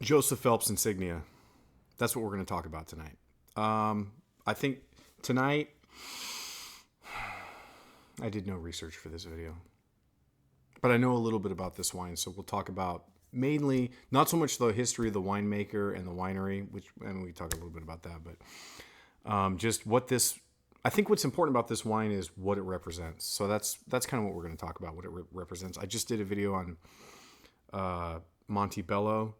Joseph Phelps insignia. That's what we're going to talk about tonight. I think tonight I did no research for this video, but I know a little bit about this wine, so we'll talk about mainly not so much the history of the winemaker and the winery, which and we talk a little bit about that, but just what this. I think what's important about this wine is what it represents. So that's kind of what we're going to talk about, what it represents. I just did a video on Montebello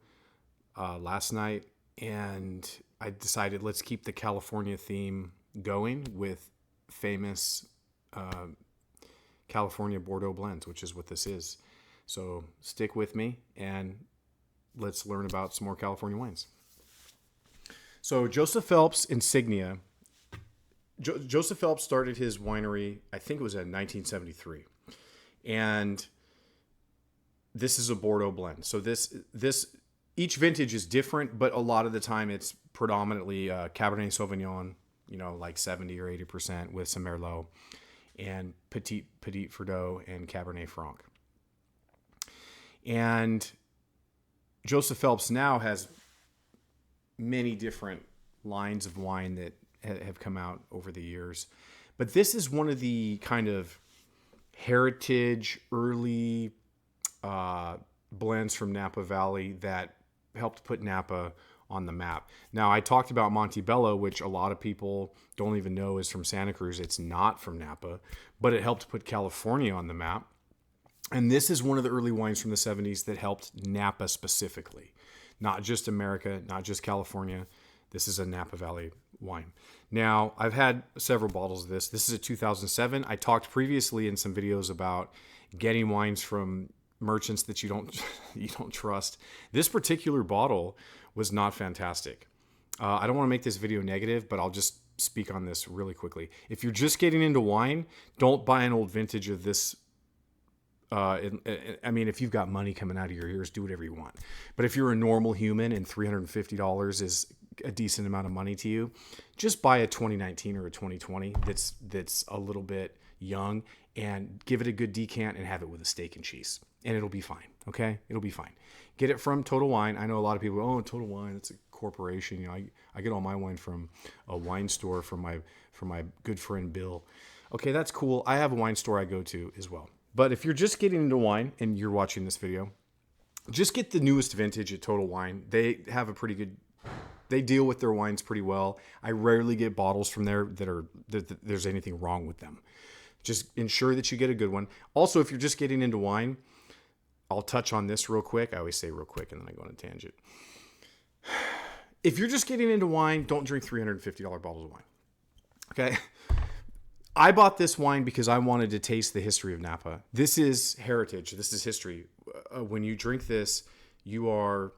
last night, and I decided let's keep the California theme going with famous California Bordeaux blends, which is what this is. So stick with me and let's learn about some more California wines. So Joseph Phelps insignia. Joseph Phelps started his winery, I think it was in 1973. And this is a Bordeaux blend. So this each vintage is different, but a lot of the time it's predominantly Cabernet Sauvignon, like 70 or 80% with some Merlot, and Petit Verdot and Cabernet Franc. And Joseph Phelps now has many different lines of wine that have come out over the years. But this is one of the kind of heritage early blends from Napa Valley that helped put Napa on the map. Now, I talked about Montebello, which a lot of people don't even know is from Santa Cruz. It's not from Napa, but it helped put California on the map. And this is one of the early wines from the 70s that helped Napa specifically. Not just America, not just California. This is a Napa Valley wine. Now, I've had several bottles of this. This is a 2007. I talked previously in some videos about getting wines from merchants that you don't trust. This particular bottle was not fantastic. I don't want to make this video negative, but I'll just speak on this really quickly. If you're just getting into wine, don't buy an old vintage of this. I mean, if you've got money coming out of your ears, do whatever you want. But if you're a normal human and $350 is a decent amount of money to you, just buy a 2019 or a 2020 that's a little bit young and give it a good decant and have it with a steak and cheese. And it'll be fine, okay? It'll be fine. Get it from Total Wine. I know a lot of people go, oh, Total Wine, it's a corporation. I get all my wine from a wine store from my good friend Bill. Okay, that's cool. I have a wine store I go to as well. But if you're just getting into wine and you're watching this video, just get the newest vintage at Total Wine. They have a pretty good, they deal with their wines pretty well. I rarely get bottles from there that there's anything wrong with them. Just ensure that you get a good one. Also, if you're just getting into wine, I'll touch on this real quick. I always say real quick and then I go on a tangent. If you're just getting into wine, don't drink $350 bottles of wine. Okay? I bought this wine because I wanted to taste the history of Napa. This is heritage. This is history. When you drink this, you are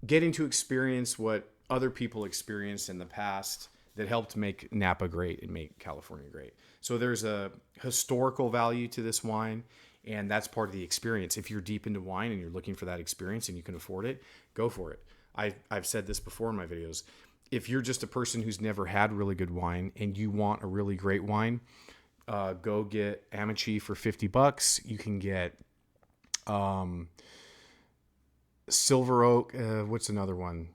getting to experience what other people experienced in the past that helped make Napa great and make California great. So there's a historical value to this wine, and that's part of the experience. If you're deep into wine and you're looking for that experience and you can afford it, go for it. I've said this before in my videos. If you're just a person who's never had really good wine and you want a really great wine, go get Amici for $50. You can get Silver Oak. What's another one?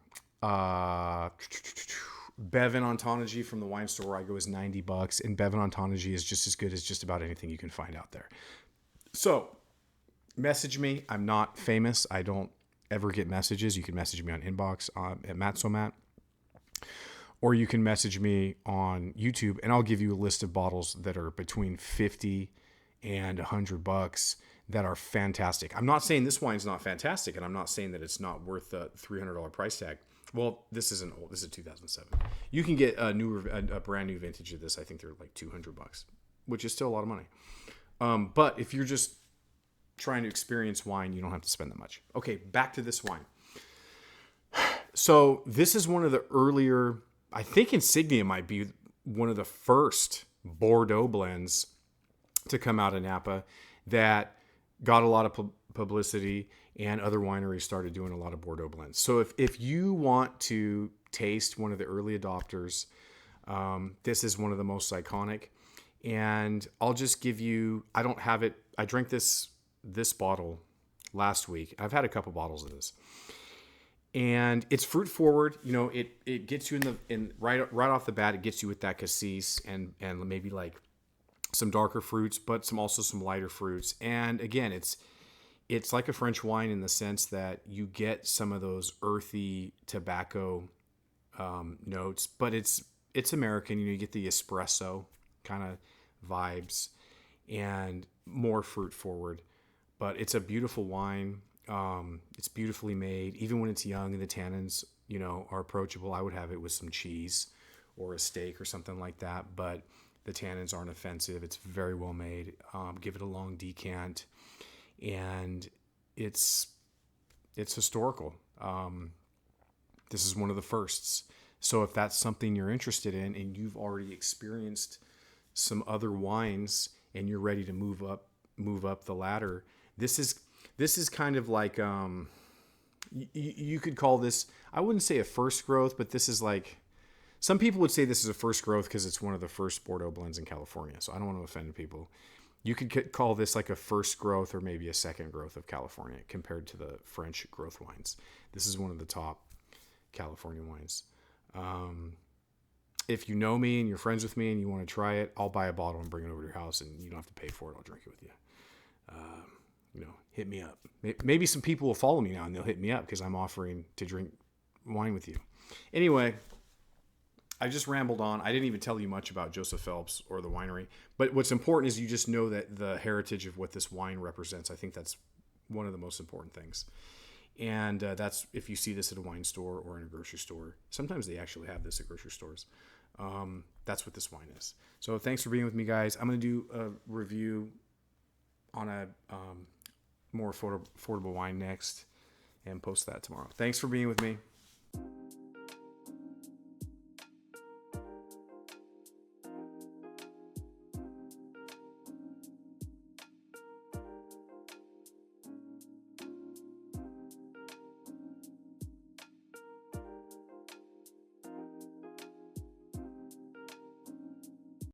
Bevan Ontology from the wine store where I go is $90, and Bevan Ontology is just as good as just about anything you can find out there. So, message me. I'm not famous. I don't ever get messages. You can message me on inbox at MattSoMatt. Or you can message me on YouTube, and I'll give you a list of bottles that are between $50 and $100 that are fantastic. I'm not saying this wine's not fantastic, and I'm not saying that it's not worth the $300 price tag. Well, this isn't old. This is 2007. You can get a brand new vintage of this. I think they're like $200, which is still a lot of money. But if you're just trying to experience wine, you don't have to spend that much. Okay, back to this wine. So this is one of the earlier, I think Insignia might be one of the first Bordeaux blends to come out of Napa that got a lot of publicity, and other wineries started doing a lot of Bordeaux blends. So if you want to taste one of the early adopters, this is one of the most iconic. And I'll just give you, I don't have it. I drank this bottle last week. I've had a couple bottles of this. and it's fruit forward. You know, it gets you in right off the bat. It gets you with that cassis and maybe like some darker fruits, but some lighter fruits. And again, it's like a French wine in the sense that you get some of those earthy tobacco notes, but it's American. You know, you get the espresso kind of vibes and more fruit forward. But it's a beautiful wine. It's beautifully made. Even when it's young and the tannins, you know, are approachable, I would have it with some cheese or a steak or something like that. But the tannins aren't offensive. It's very well made. Give it a long decant, and it's historical. This is one of the firsts. So if that's something you're interested in, and you've already experienced some other wines, and you're ready to move up the ladder, this is kind of like you could call this, I wouldn't say a first growth, but this is like, some people would say this is a first growth because it's one of the first Bordeaux blends in California. So I don't want to offend people. You could call this like a first growth or maybe a second growth of California compared to the French growth wines. This is one of the top California wines. If you know me and you're friends with me and you want to try it, I'll buy a bottle and bring it over to your house, and you don't have to pay for it. I'll drink it with you. You know, hit me up. Maybe some people will follow me now and they'll hit me up because I'm offering to drink wine with you. Anyway, I just rambled on. I didn't even tell you much about Joseph Phelps or the winery, but what's important is you just know that the heritage of what this wine represents. I think that's one of the most important things. And that's, if you see this at a wine store or in a grocery store, sometimes they actually have this at grocery stores. That's what this wine is. So thanks for being with me, guys. I'm going to do a review on a more affordable wine next and post that tomorrow. Thanks for being with me.